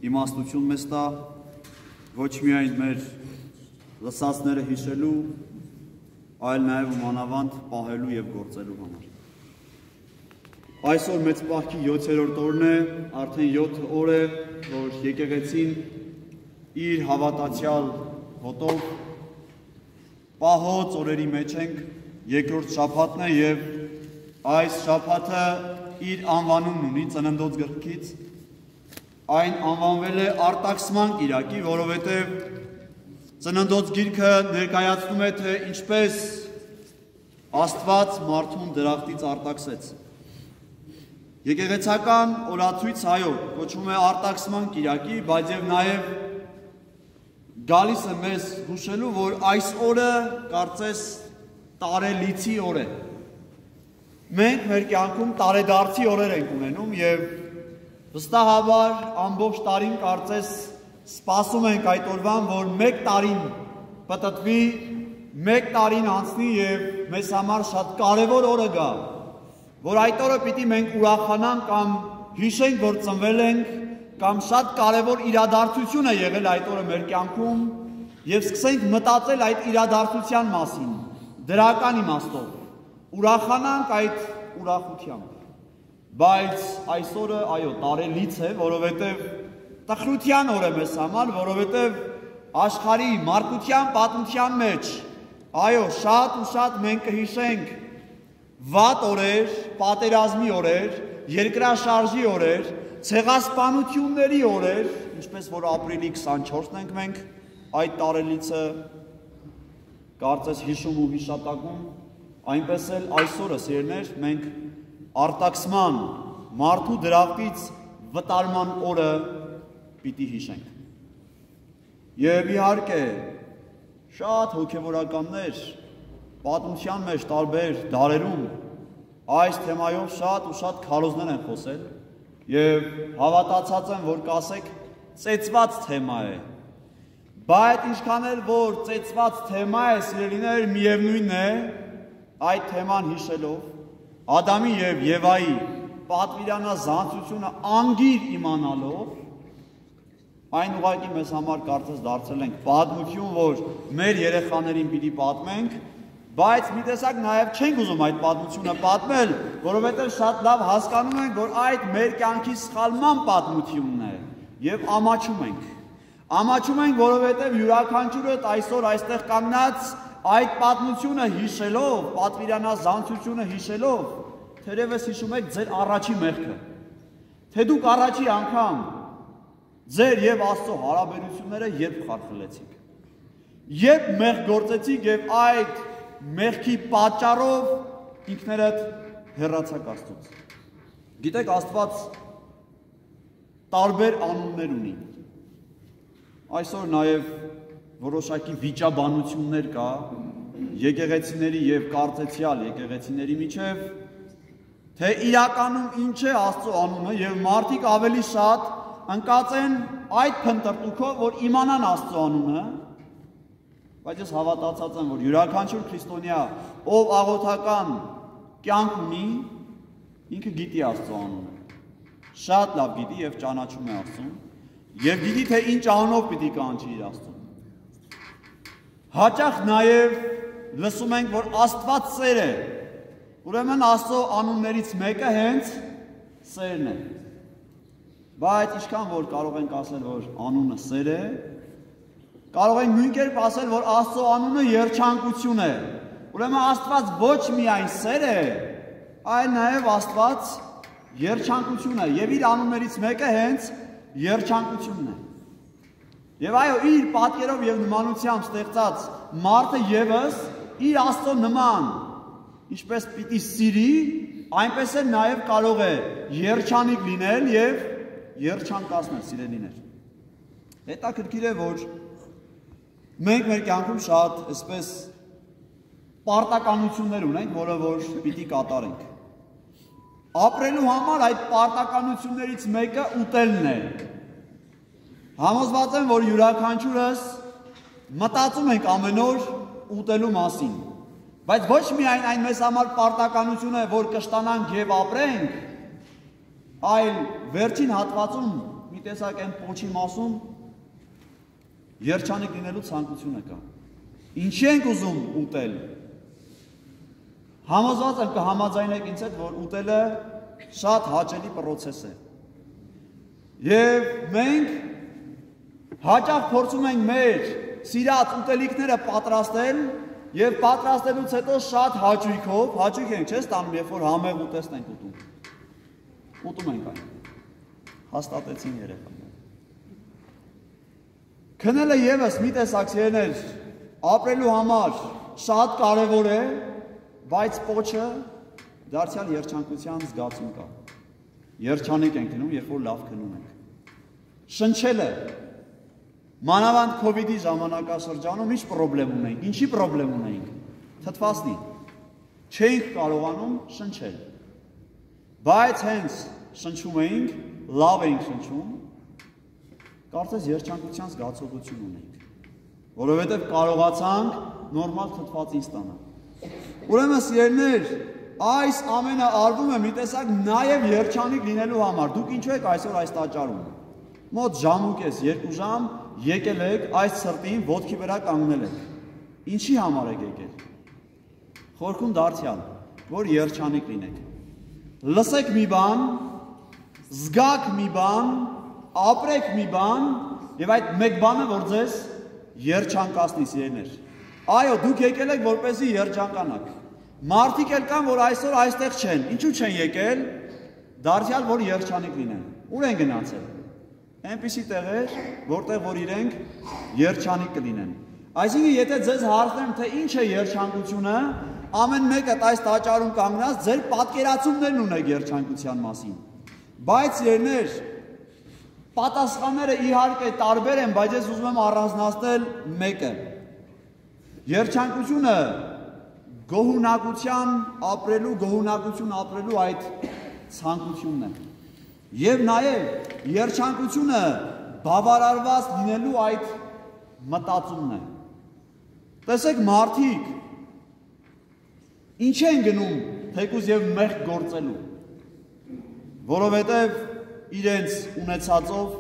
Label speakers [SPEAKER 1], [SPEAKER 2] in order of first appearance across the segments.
[SPEAKER 1] իմաստություն մեզ տա, ոչ միայն մեր լսածները հիշելու, այլ նաև ու մանավանդ պահելու և գործելու համար։ Այսօր մեծ պահքի 7-րդ օրն է, արդեն 7 օր է, որ եկեղեցին իր հավատացյալ հոտով պահոց օրերի մեջ ենք, երկրորդ շաբաթն է և այս շաբաթը իր անվանումն ունի ծննդոց գրքից, այն անվանվել է արտաքսման կիրակի, որովհետև ծննդոց գիրքը ներկայացնում է, թե ինչպես Աստված մարդուն դրախտից արտաքսեց։ Եկեղեցական օրացույց այո, կոչվում է արտաքսման կիրակի, բայց և նաև գալիս է մեզ հուշելու, որ այս օրը կարծես տարելիցի օր է։ Մենք մեր կյանքում տարեդարձի օրեր ենք ունենում և վստահաբար ամբողջ տարին կարծես սպասում ենք այդ օրվան, որ մեկ տարին պտտվի, մեկ տարին անցնի և մեզ համար շատ կարևոր օրը գա, որ այդ օրը պիտի մենք ուրախանանք կամ հիշենք, որ ծնվել ենք, կամ շատ կարևոր իրադարձություն է եղել այդ օրը մեր կյանքում և սկսենք մտածել այդ իրադարձության մասին, դրական իմաստով, ուրախանանք այդ ուրախությամբ, բայց այս օրը, այո, տարելից է, որովհետև տխրության օր է մեզ համար, որովհետև աշխարհի մարգության պատմության մեջ, այո, շատ ու շատ մենք կհիշենք վատ օրեր, պատերազմի օրեր, երկրաշարժի օրեր, ցեղասպանությունների օրեր, ինչպես որ ապրիլի 24-ն ենք մենք, այդ տարելիցը կարծես հիշում ու հիշատակում, այնպես էլ այսօրը սիրելիներ, մենք արտաքսման մարդու դրախտից վտարման օրը պիտի հիշենք։ Եվ իհարկե շատ հոգևորականներ պատմության մեջ տարբեր դարերում այս թեմայով շատ ու շատ քարոզներ են խոսել և հավատացած եմ, որ կասեք ծեծված թեմա է, բայց ինչքան էլ որ ծեծված թեմա է, սիրելիներ, միևնույնն է, այդ թեման հիշելով, Ադամի և Եվայի պատվիրանազանցությունը անգիր իմանալով, այն ուղղակի մեզ համար կարծես դարձել ենք պատմություն, որ մեր երեխաներին պիտի պատմենք, բայց մի տեսակ նաև չենք ուզում այդ պատմությունը պատմել, որովհետև շատ լավ հասկանում ենք, որ այդ մեր կյանքի սխալման պատմությունն է և ամաչում ենք, որովհետև յուրաքանչյուրդ այսօր այստեղ կանգնած այդ պատմությունը հիշելով, պատվիրանազանցությունը հիշելով, թերևս հիշում եք ձեր առաջի մեղքը, թե դուք առաջի անգամ ձեր և Աստծո հարաբերությունները երբ խարխլեցիք, երբ մեղք գործեցիք և այդ մեղքի պատճառով ինքներդ հեռացաք Աստծուց։ Գիտեք, Աստված տարբեր անուններ ունի։ Այսօր նաև որոշակի վիճաբանություններ կա եկեղեցիների և կարծեցյալ եկեղեցիների միջև, թե իրականում ինչ է Աստծո անունը և մարդիկ ավելի շատ ընկած են այդ փնտրտուքով, որ իմանան Աստծո անունը, բայց ես հավատացած եմ, որ յուրաքանչյուր քրիստոնյա, ով աղոթական կյանք ունի, ինքը գիտի Աստծո անունը, շատ լավ գիտի և ճանաչում է Աստծուն, և գիտի, թե ինչ անունով պիտի կանչի իր Աստծուն։ Հաճախ նաև լսում ենք, որ Աստված սեր է, ուրեմն Աստծո անուններից մեկը հենց սերն է, բայց ինչքան որ կարող ենք ասել, որ անունը սեր է, կարող ենք նույն կերպ ասել, որ Աստծո անունը երջանկություն է, ուրեմն Աստված ոչ միայն սեր է, այլ նաև Աստված երջանկություն է, և իր անուններից մեկը հենց երջանկությունն է։ Եվ այո, իր պատկերով և նմանությամբ ստեղծած մարդը ևս իր Աստծո նման, ինչպես պիտի սիրի, այնպես էլ նաև կարող է երջանիկ լինել և երջանկացնել, սիրելիներ։ Հետաքրքիր է, որ մենք մեր կյանքում շատ այսպես պարտականություններ ունենք, որը որ պիտի կատարենք։ Ապրելու համար այդ պարտականություններից մեկը ուտելն է։ Համոզված եմ, որ յուրաքանչյուրս մտածում ենք ամեն օր ուտելու մասին, բայց ոչ միայն այն մեզ համար պարտականություն է, որ կշտանանք և ապրենք, այլ վերջին հատվածում մի տեսակ այն պոչի մասում երջանիկ լինելու ցանկությունը կա։ Ինչի ենք ուզում ուտել։ Համոզված եմ կհամաձայնեք ինձ հետ, որ ուտելը շատ հաճելի process է։ Եվ մենք հաճախ փորձում ենք մեր սիրած ուտելիքները պատրաստել եւ պատրաստելուց հետո շատ հաճույքով, հաճույք ենք չէ՞ ստանում, երբ որ համեղ ուտեստ ենք ուտում։ Ուտում ենք այն։ Հաստատեցին երեխաները։ Քնելը եւս մի տեսակ սիրելիներ ապրելու համար շատ կարեւոր է, բայց պոչը դարձյալ երջանկության զգացում կա։ Երջանիկ ենք լինում, երբ որ լավ քնում ենք։ Շնչելը մանավանդ COVID-ի ժամանակաշրջանում ինչ պրոբլեմ ունենք, ինչի պրոբլեմ ունենք։ Թթվասնի։ Չէինք կարողանում շնչել։ Բայց հենց շնչում էինք, լավ էինք շնչում, կարծես երջանկության զգացողություն ունենք, որովհետև կարողացանք նորմալ թթվածին ստանալ։ Ուրեմն սիրելիներ, այս ամենը արվում է մի տեսակ նաև երջանիկ լինելու համար։ Դուք ինչու եք այսօր այս տաճարում։ Մոտ ժամուկես 2 ժամ եկել եք այս սրտին ոտքի վրա կանգնել եք։ Ինչի համար եք եկել։ Խորքում դարձյալ, որ երջանիկ լինեք։ Լսեք մի բան, զգաք մի բան, ապրեք մի բան, եւ այդ մեկ բանը, որ ձեզ երջանկացնի սիրելիներ։ Այո, դուք եկել եք որպեսզի երջանկանաք։ Մարդիկ էլ կան, որ այսօր այստեղ չեն։ Ինչու չեն եկել։ Դարձյալ որ երջանիկ լինեն։ Ուր են գնացել։ Այնպիսի տեղեր, որտեղ որ իրենք երջանիկ կլինեն։ Այսինքն, եթե ձեզ հարցնեմ, թե ինչ է երջանկությունը, ամեն մեկը այս տաճարում կանգնած ձեր պատկերացումներն ունեք երջանկության մասին։ Բայց երներ, պատասխանները իհարկե տարբեր են, բայց ես ուզում եմ առանձնացնել մեկը։ Երջանկությունը գոհունակություն ապրելու այդ ցանկությունն է։ Եվ նաև երջանկությունը բավարարված լինելու այդ մտածումն է։ Տեսեք մարդիկ ինչ են գնում թեկուզ եւ մեղք գործելու, որովհետեւ իրենց ունեցածով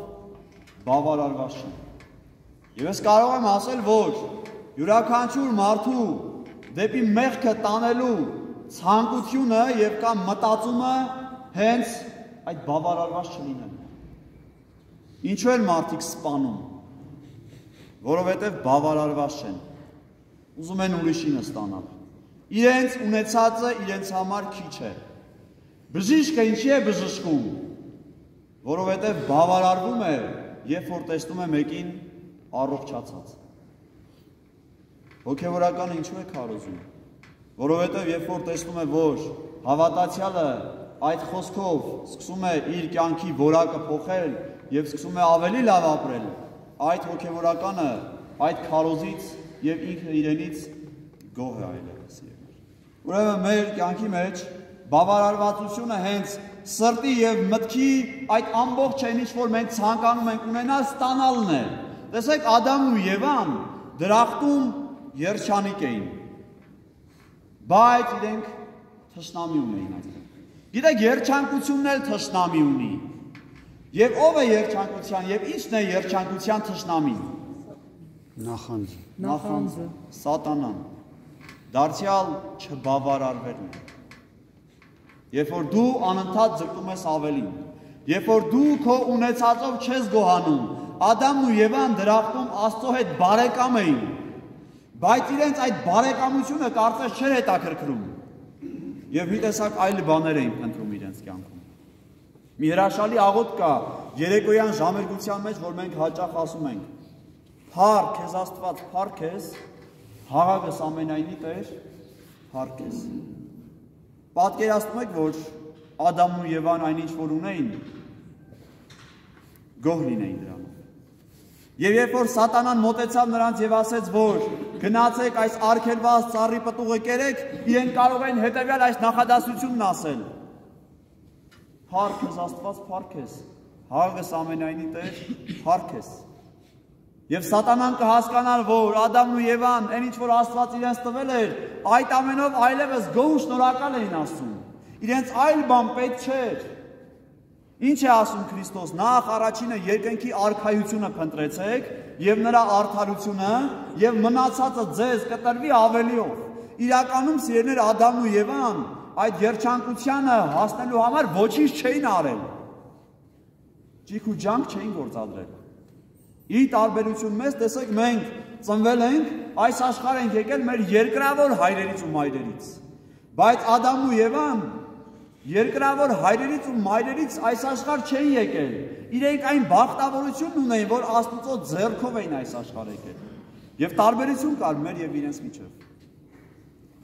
[SPEAKER 1] բավարարված չեն։ Եվ ես կարող եմ ասել, որ յուրաքանչյուր մարդու դեպի մեղքը տանելու ցանկությունը եւ կամ մտածումը հենց այդ բավարարված չլինելն է։ Ինչու են մարդիկ սպանում, որովհետեւ բավարարված չեն, ուզում են ուրիշինը ստանալ, իրենց ունեցածը իրենց համար քիչ է։ Բժիշկը ինչի է բժշկում, որովհետեւ բավարարվում է, երբ որ տեսնում է մեկին առողջացած։ Հոգևորականը ինչու է քարոզում, որովհետև երբ որ տեսնում է, որ հավատացյալը այդ խոսքով սկսում է իր կյանքի որակը փոխել եւ սկսում է ավելի լավ ապրել, այդ հոգևորականը այդ քարոզից եւ ինքը իրենից գոհ է այլևս։ Ուրեմն մեր կյանքի մեջ բավարարվածությունը հենց սրտի եւ մտքի այդ ամբողջ այն ինչ որ մենք ցանկանում ենք ունենալ ստանալն է։ Տեսեք Ադամն ու Եվան դրախտում երջանիկ էին, բայց իրենք թշնամի ունեին այստեղ։ Գիտեք, երջանկությունն էլ թշնամի ունի։ Եվ ով է երջանկության եւ ի՞նչն է երջանկության թշնամին։ Նախանձը, սատանան, դարձյալ չբավարարվելն է։ Երբ որ դու անընդհատ ձգտում ես ավելին, երբ որ դու քո ունեցածով չես գոհանում, Ադամն ու Եվան դրախտում Աստծո հետ բարեկամ էին, բայց իրենց այդ բարեկամությունը կարծես չէր հետաքրքրում եւ մի տեսակ այլ բաներ էին փնտրում իրենց կյանքում։ Մի հրաշալի աղոթք կա երեկոյան ժամերգության մեջ, որ մենք հաճախ ասում ենք. Փառք քեզ Աստված, փառք քեզ, հաղագս ամենայնի Տեր, փառք քեզ։ Պատկերացնում եք, որ Ադամն ու Եվան այնինչ որ ունեին, գոհ լինեին դրանով։ Եվ երբ որ սատանան մոտեցավ նրանց եւ ասեց, որ գնացեք այս արգելված ծառի պտուղը կերեք, իրենք կարող են հետեւյալ այս նախադասությունն ասել. Փառք քեզ Աստված, փառք քեզ, հաղորդես ամենայնի Տեր, փառք քեզ։ Եվ սատանան կհասկանար, որ Ադամն ու Եվան, այն ինչ որ Աստված իրենց տվել էր, այդ ամենով այլևս գոհ ու շնորհակալ էին Աստծուն։ Իրենց այլ բան պետք չէր։ Ինչ է ասում Քրիստոս, նախ առաջինը երկնքի արքայությունը փնտրեցեք եւ նրա արդարությունը եւ մնացածը ձեզ կտրվի ավելիով։ Իրականում սիրելիներ Ադամն ու Եվան այդ երջանկությանը հասնելու համար ոչինչ չէին արել։ Ջիք ու ջանք չէին գործադրել։ Ի տարբերություն մեզ, տեսեք, մենք ծնվել ենք, այս աշխարհ ենք եկել մեր երկրավոր հայրերից ու մայրերից։ Բայց Ադամն ու Եվան երկրավոր հայրերից ու մայրերից այս աշխարհ չէին եկել։ Իրենք այն բախտավորությունն ունեին, որ Աստծո ձեռքով էին այս աշխարհ եկել։ Եվ տարբերություն կար մեր եւ իրենց միջև։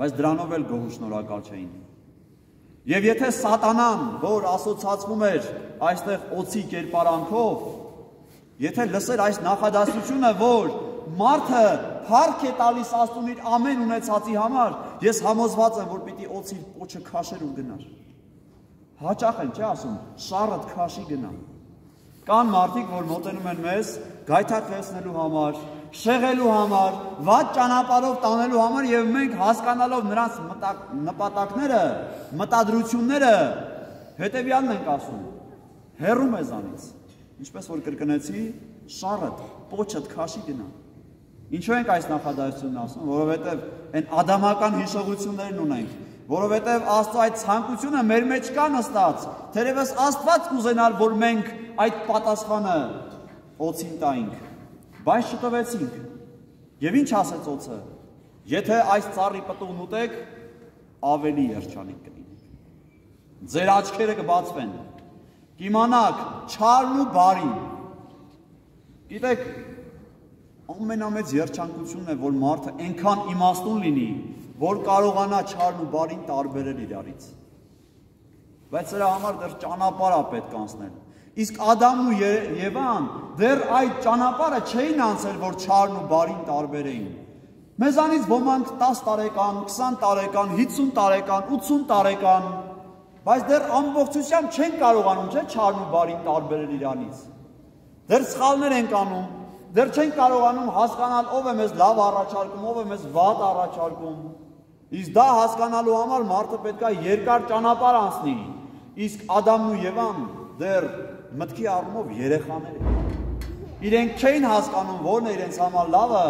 [SPEAKER 1] Բայց դրանով էլ գոհ ու շնորհակալ չէին։ Եվ եթե սատանան, որ ասոցացվում էր այստեղ օծի կերպարանքով, եթե լսեր այս նախադասությունը, որ մարդը փառք է տալիս Աստծուն իր ամեն ունեցածի համար, ես համոզված եմ, որ պիտի օծի պոչը քաշեր ու գնար։ Հաճախ են, չէ՞ ասում, շառդ քաշի գնա։ Կան մարդիկ, որ մոտենում են մեզ գայթակղեցնելու համար, շեղելու համար, վատ ճանապարհով տանելու համար եւ մենք հասկանալով նրանց նպատակները, մտադրությունները, հետեւյալն ենք ասում. հեռու մեզանից։ Ինչպես որ կրկնեցի, շառդ, պոչդ քաշի գնա։ Ինչու ենք այս նախադասությունն ասում, որովհետեւ այն ադամական հիշողություններն ունենք, որովհետև Աստծո այդ ցանկությունը մեր մեջ կա նստած, թերևս Աստված կուզենար, որ մենք այդ պատասխանը օծին տայինք, բայց չտվեցինք։ Եվ ինչ ասեց օծը, եթե այս ծառի պտուղն ուտեք, ավելի երջանիկ կլինեք։ Ձեր աչքերը կբացվեն, կիմանաք չարն ու բարին։ Գիտեք, ամենամեծ երջանկությունն է, որ մարդը այնքան իմաստուն լինի, որ կարողանա չարն ու բարին տարբերել իրարից։ Բայց սրա համար դեռ ճանապարհ է պետք անցնել։ Իսկ Ադամն ու Եվան դեռ այդ ճանապարհը չէին անցել, որ չարն ու բարին տարբերեին։ Մեզանից ոմանք 10 տարեկան, 20 տարեկան, 50 տարեկան, 80 տարեկան, բայց դեռ ամբողջությամբ չեն կարողանում, չէ՞, չարն ու բարին տարբերել իրանից։ Դեռ սխալներ են անում, դեռ չեն կարողանում հասկանալ ով է մեզ լավ առաջարկում, ով է մեզ վատ առաջարկում։ Իսկ դա հասկանալու համար մարդը պետք է երկար ճանապարհ անցնի։ Իսկ Ադամն ու Եվան դեռ մտքի առումով երեխաներ են։ Իրենք չէին հասկանում որն է իրենց համար լավը,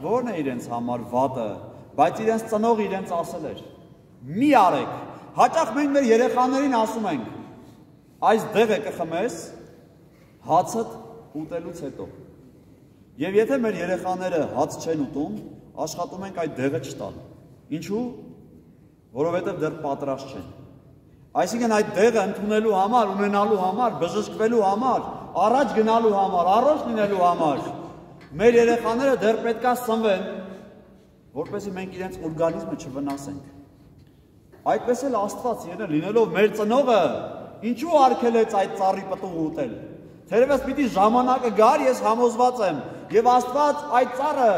[SPEAKER 1] որն է իրենց համար վատը, բայց իրենց ծնող իրենց ասել էր. մի արեք։ Հաճախ մենք մեր երեխաներին ասում ենք. այս դեղը կխմես հացդ ուտելուց հետո։ Եվ եթե մեր երեխաները հաց չեն ուտում, աշխատում ենք այդ դեղը չտալ։ Ինչու՞, որովհետև դեռ պատրաստ չեն։ Այսինքն այդ դեղը ընդունելու համար, ունենալու համար, բժշկվելու համար, առաջ գնալու համար, առողջ լինելու համար մեր երեխաները դեռ պետք է սնվեն, որպեսզի մենք իրենց օրգանիզմը չվնասենք։ Այդպես էլ Աստված լինելով մեր ծնողը, ինչու արգելեց այդ ծառի պտուղը ուտել։ Թերևս պիտի ժամանակը գար, ես համոզված եմ, եւ Աստված այդ ծառը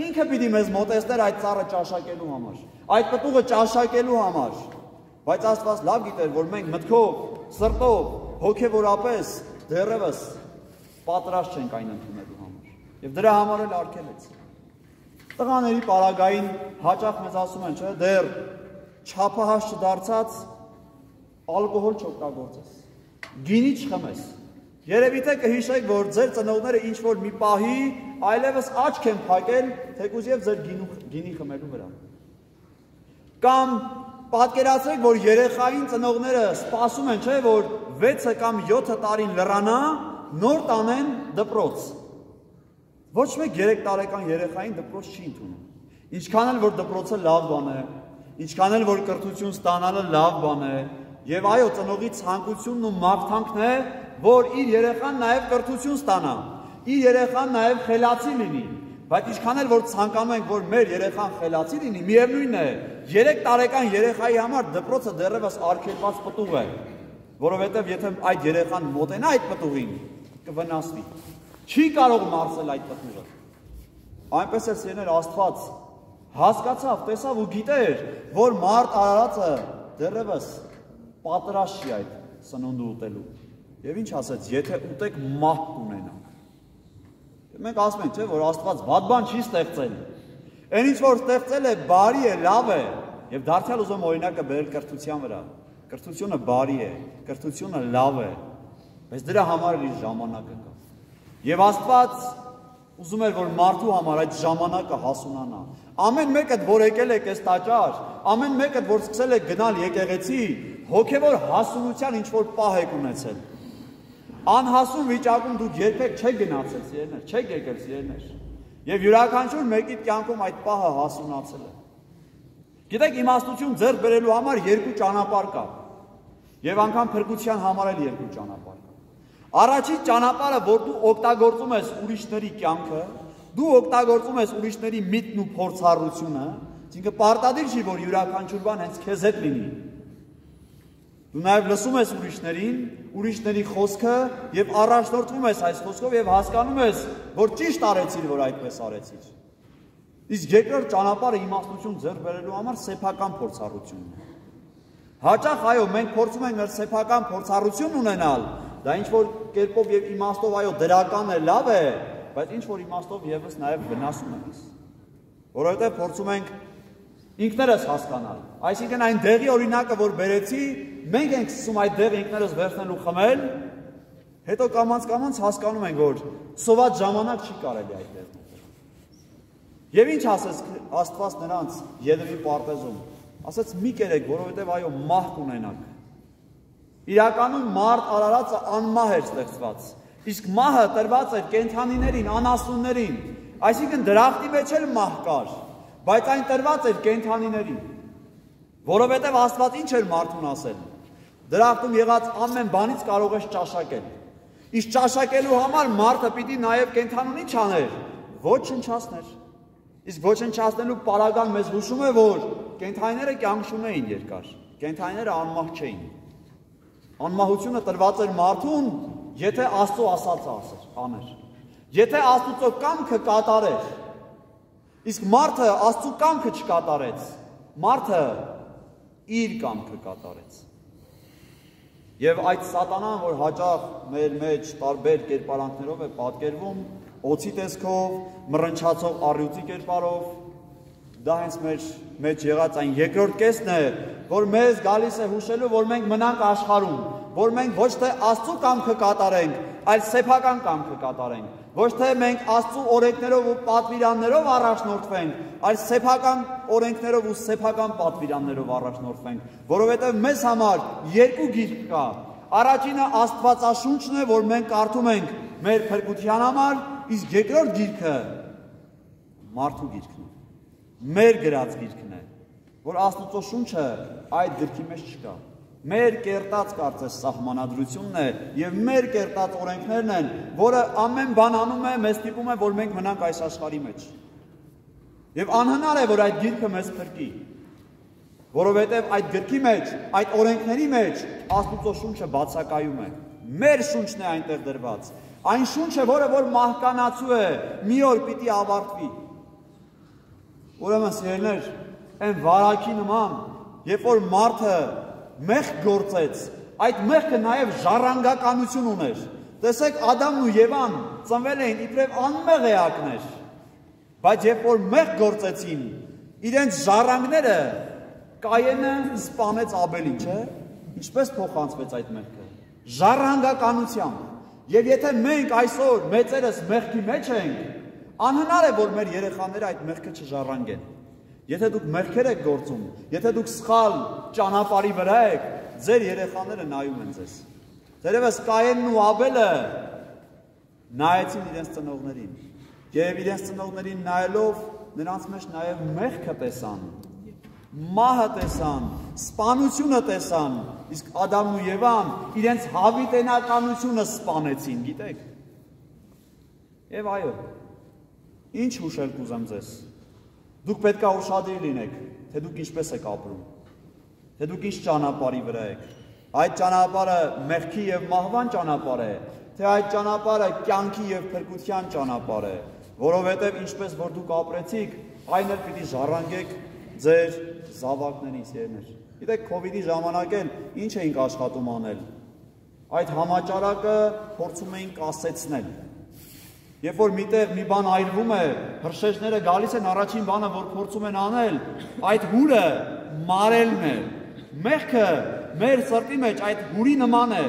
[SPEAKER 1] ինքը պիտի մեզ մոտեցներ այդ ծառը ճաշակելու համար, այդ պտուղը ճաշակելու համար, բայց Աստված լավ գիտեր, որ մենք մտքով, սրտով, հոգևորապես դեռևս պատրաստ չենք այն ընդունելու համար, եւ դրա համար էլ արգելեց։ Տղաների պարագային հաճախ մեզ ասում են, չէ, դեռ չափահաս չդարձած ալկոհոլ չօգտագործես, գինի չխմես։ Երևի թե կհիշեք, որ ձեր ծնողները ինչ որ մի պահի այլևս աչք են փակել, թեկուզ եւ ձեր գինի խմելու վրա։ Կամ պատկերացրեք, որ երեխային ծնողները սպասում են, չէ, որ 6 կամ 7 տարին լրանա, նոր տանեն դպրոց։ Ոչ մեկ 3 տարեկան երեխային դպրոց չի ընդունում։ Ինչքան էլ որ դպրոցը լավ բան է, ինչքան էլ որ կրթություն ստանալը լավ բան է, եւ այո, ծնողի ցանկությունն ու մաղթանքն է, որ իր երեխան նաև կրթություն ստանա, իր երեխան նաև խելացի լինի, բայց ինչքան էլ որ ցանկանում ենք, որ մեր երեխան խելացի լինի, միևնույն է, 3 տարեկան երեխայի համար դպրոցը դեռևս արգելված պտուղ է, որովհետև եթե այդ երեխան մոտենա այդ պտուղին, կվնասվի, չի կարող մարսել այդ պտուղը։ Այնպես էլ սիրելիներ Աստված հասկացավ, տեսավ ու գիտեր, որ մարդ արարածը դեռևս պատրաստ չի այդ սնունդը ուտելու։ Եվ ինչ ասեց, եթե ուտեք մահ կունենաք։ Մենք ասում ենք, չէ, որ Աստված վատ բան չի ստեղծել։ Այն ինչ որ ստեղծել է, բարի է, լավ է, եւ դարձյալ ուզում օրինակը բերել կրթության վրա։ Կրթությունը բարի է, կրթությունը լավ է, Բայց դրա համար իր ժամանակը կա։ Եվ Աստված ուզում էր, որ մարդու համար այդ ժամանակը հասունանա։ Ամեն մեկը, որ եկել եք այս տաճար, ամեն մեկը, որ սկսել եք գնալ եկեղեցի, հոգևոր հասունության ինչ-որ պահ եք ունեցել։ Անհասուն վիճակում դուք երբեք չեք գնացել, սիրելիներ, չեք եկել, սիրելիներ։ Եվ յուրաքանչյուր մեկի կյանքում այդ պահը հասունացել է։ Գիտեք, իմաստություն ձեռք բերելու համար երկու ճանապարհ կա։ Եվ անգամ փրկության համար էլ երկու ճանապարհ կա։ Առաջին ճանապարհը, որ դու օգտագործում ես ուրիշների կյանքը, դու օգտագործում ես ուրիշների միտքն ու փորձառությունը, ինքը պարտադիր չի, որ յուրաքանչյուր բան հենց քեզ հետ լինի։ Դու նաև լսում ես ուրիշների խոսքը եւ առաջնորդվում ես այս խոսքով եւ հասկանում ես, որ ճիշտ արեցիր, որ այդպես արեցիր։ Իսկ երկրորդ ճանապարհը իմաստություն ձեռք բերելու համար սեփական փորձառությունն է։ Հաճախ այո, մենք փորձում ենք մեր սեփական փորձառություն ունենալ, դա ինչ որ կերպով եւ իմաստով այո դրական է, լավ է, բայց ինչ որ իմաստով եւս նաեւ վնասում է ինձ։ Որովհետեւ փորձում ենք ինքներս հասկանալ։ Այսինքն այն դեղի օրինակը, որ բերեցի, մենք ենք սկսում այդ դեղը ինքներս վերցնել ու խմել, հետո կամաց հասկանում ենք, որ սոված ժամանակ չի կարելի այդ դեղը։ Եվ ինչ ասեց Աստված նրանց Եդրի պարտեզում, ասեց մի կերեք, որովհետև այո մահ կունենաք։ Իրականում մարդ արարածը անմահ էր ստեղծված, իսկ մահը տրված էր կենդանիներին, անասուններին, այսինքն դրախտի մեջ էլ մահ կար, բայց այն տրված էր կենդանիներին, որովհետև Աստված ինչ էր մարդուն ասել, դրախտում եղած ամեն բանից կարող ես ճաշակել, իսկ ճաշակելու համար մարդը պիտի նաև կենդանուն ինչ աներ, ոչնչացներ, իսկ ոչնչացնելու պարագան մեզ հուշում է, որ կենդանիները կյանք չունեին երկար, կենդանիները անմահ չէին, անմահությունը տրված էր մարդուն, եթե Աստծո ասածը աներ, եթե Աստծո կամքը կատարեր, իսկ մարդը Աստծո կամքը չկատարեց, մարդը իր կամքը կատարեց։ Եվ այդ սատանան, որ հաճախ մեր մեջ տարբեր կերպարանքներով է պատկերվում, օծի տեսքով, մռնչացող առյուծի կերպարով, դա հենց մեր մեջ եղած այն երկրորդ կեսն է, որ մեզ գալիս է հուշելու, որ մենք մնանք աշխարհում, որ մենք ոչ թե Աստծո կամքը կատարենք, այլ սեփական կամքը կատարենք, ոչ թե մենք Աստծո օրենքներով ու պատվիրաններով առաջնորդվենք, այլ սեփական օրենքներով ու սեփական պատվիրաններով առաջնորդվենք, որովհետև մեզ համար երկու գիրք կա։ Առաջինը Աստվածաշունչն է, որ մենք կարդում ենք մեր փրկության համար, իսկ երկրորդ գիրքը մարդու գիրքն է, մեր գրած գիրքն է, որ Աստծո շունչը այդ գրքի մեջ չկա։ Մեր կերտած կարծես սահմանադրությունն է եւ մեր կերտած օրենքներն են, որը ամեն բան անում է, մեզ ստիպում է, որ մենք մնանք այս աշխարհի մեջ։ Եվ անհնար է, որ այդ գիրքը մեզ փրկի, որովհետեւ այդ գրքի մեջ, այդ օրենքների մեջ Աստծո շունչը բացակայում է։ Մեր շունչն է այնտեղ դրված։ Այն շունչը, որը որ մահկանացու է, մի օր պիտի ավարտվի։ Ուրեմն սիրելիներ, այն վարակի նման, երբ որ մարդը մեղք գործեց, այդ մեղքը նաև ժառանգականություն ուներ։ Տեսեք, Ադամն ու Եվան ծնվել էին իբրև անմեղ էակներ, բայց երբ որ մեղք գործեցին, իրենց ժառանգները Կայենը սպանեց Աբելին, չէ՞։ Ինչպես փոխանցվեց այդ մեղքը։ Ժառանգականությամբ։ Եվ եթե մենք այսօր մեծերս մեղքի մեջ ենք, անհնար է, որ մեր երեխաները այդ մեղքը չժառանգեն։ Եթե դուք մեղքեր եք գործում, եթե դուք սխալ ճանապարհի վրա եք, ձեր երեխաները նայում են ձեզ։ Դերևս Կայենն ու Աբելը նայեցին իրենց ծնողներին, եւ իրենց ծնողներին նայելով նրանց մեջ նաեւ մեղքը տեսան, մահը տեսան, սպանությունը տեսան, իսկ Ադամն ու Եվան իրենց հավիտենականությունը սպանեցին, գիտեք։ Եվ այո, ինչ հուշել կուզեմ ձեզ։ Դուք պետք է ուշադիր լինեք, թե դուք ինչպես եք ապրում, թե դուք ինչ ճանապարհի վրա եք։ Այդ ճանապարհը մեղքի եւ մահվան ճանապարհ է, թե այդ ճանապարհը կյանքի եւ փրկության ճանապարհ է, որովհետեւ ինչպես որ դուք ապրեցիք, այն էլ պիտի ժառանգեք ձեր զավակներին, սիրելիներ։ Գիտեք, COVID-ի ժամանակ էլ ինչ էինք աշխատում անել։ Այդ համաճարակը փորձում էինք ասեցնել։ Երբ որ միտեղ մի բան այրվում է, հրշեջները գալիս են, առաջին բանը, որ փորձում են անել, այդ հուրը մարելն է։ Մեղքը մեր սրտի մեջ այդ հուրի նման է։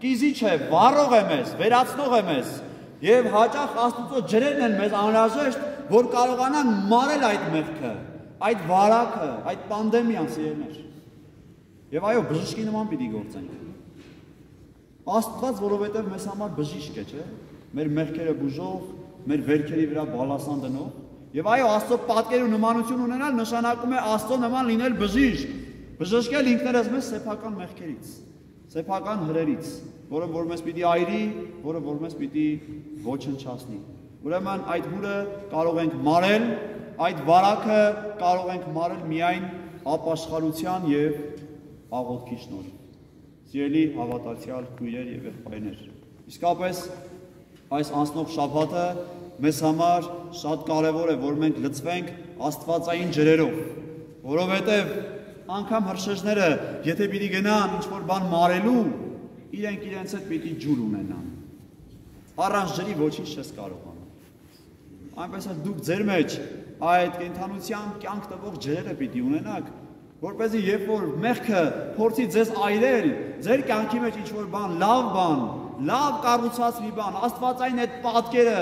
[SPEAKER 1] կիզիչ է, վառող է մեզ, վերացնող է մեզ, եւ հաճախ Աստծո ջրերն են մեզ անհրաժեշտ, որ կարողանան մարել այդ մեղքը, այդ վարակը, այդ պանդեմիան, սիրելիներ։ Եվ այո, բժշկի նման պիտի գործենք։ Աստված, որովհետև մեզ համար բժիշկ է, չէ՞։ Մեր մեղքերը բուժող, մեր վերքերի վրա բալասան դնող։ Եվ այո, Աստծո պատկեր ու նմանություն ունենալ նշանակում է Աստծո նման լինել բժիշկ։ Բժշկել ինքներս մեզ սեփական մեղքերից, սեփական հրերից, որը որ մեզ պիտի այրի, որը որ մեզ պիտի ոչնչացնի։ Ուրեմն այդ հուրը կարող ենք մարել, այդ վարակը կարող ենք մարել միայն ապաշխարության եւ աղոթքի շնորհիվ։ Սիրելի հավատացյալ քույրեր եւ եղբայրներ, իսկապես այս անցնող շաբաթը մեզ համար շատ կարևոր է, որ մենք լցվենք աստվածային ջրերով, որովհետեւ անգամ հրշեջները, եթե պիտի գնան ինչ-որ բան մարելու, իրենք իրենց հետ պիտի ջուր ունենան։ Առանց ջրի ոչինչ չես կարողանում։ Այնպես էլ դուք ձեր մեջ այդ կենդանության կյանք տվող ջրերը պիտի ունենաք, որպեսզի երբ որ մեղքը փորձի ձեզ այրել, ձեր կյանքի մեջ ինչ-որ բան, լավ կառուցած մի բան, աստվածային այդ պատկերը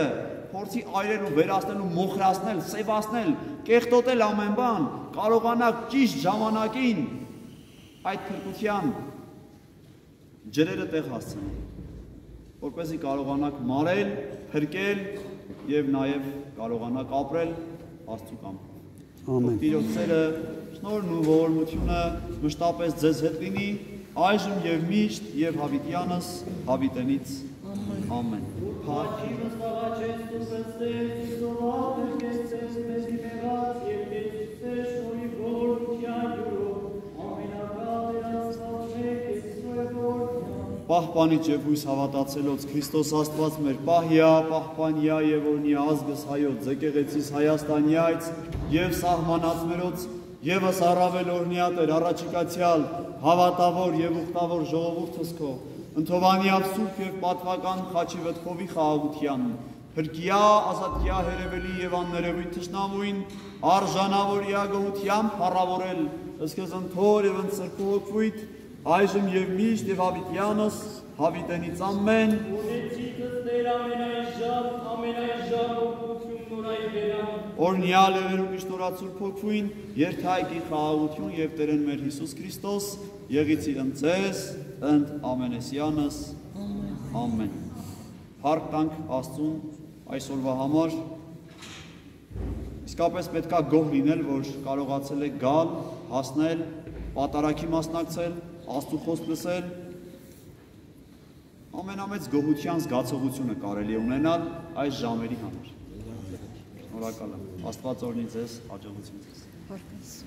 [SPEAKER 1] փորձի այրել ու վերացնել ու մոխրացնել, սևացնել, կեղտոտել ամեն բան, կարողանաք ճիշտ ժամանակին այդ փրկության ջրերը տեղ հասցնել, որպեսզի կարողանաք մարել, փրկել եւ նաեւ կարողանաք ապրել Աստծո կամքով։ Ամեն։ Տիրոջ սերը, շնորհն ու ողորմությունը մշտապես ձեզ հետ լինի, այժմ եւ միշտ եւ հավիտյանս հավիտենից։ Ամեն։ Փառքի վստահացես դու Տեր Հիսուսով, քեզ մեզ իմերած եւ Տեր շնորհի ողորմության յուրով, ամենակարևորը Պահպանիչ եւ հույս հավատացելոց Քրիստոս Աստված մեր պահյա, պահպանյա եւ օրնի ազգս հայոց, եկեղեցիս Հայաստանյայց եւ սահմանածներոց եւս առավել օրնյա Տեր առաջիկացյալ հավատավոր եւ ուխտավոր ժողովուրդս քո ընթովանյալ սուրբ եւ պատվական խաչի վտխովի խաղաղության փրկիա ազատյա հերևելի եւ աններևույթ թշնամուին արժանավորյա գոհությամբ փառավորել ըսկեզ ընթոր եւ ընծրկուղույթ այժմ եւ միշտ եւ հավիտյանս հավիտենից ամեն ունեցիկս Տեր ամենայժան օգնություն նորայի վերան օրնյալ եւ երուկի շնորհացուր փոքվույն երթայքի խաղաղություն եւ Տերեն մեր Հիսուս Քրիստոս եղիցի ընձեզ ընդ ամենեսյանս ամեն Փառք տանք Աստծուն այսօրվա համար իսկապես պետքա գոհ լինել որ կարողացել եք գալ հասնել պատարագի մասնակցել Աստծո խոսք լսել ամենամեծ գոհության զգացողությունը կարելի է ունենալ այս ժամերի համար։ Շնորհակալ եմ։ Աստված օրհնի ձեզ, հաջողություն ձեզ։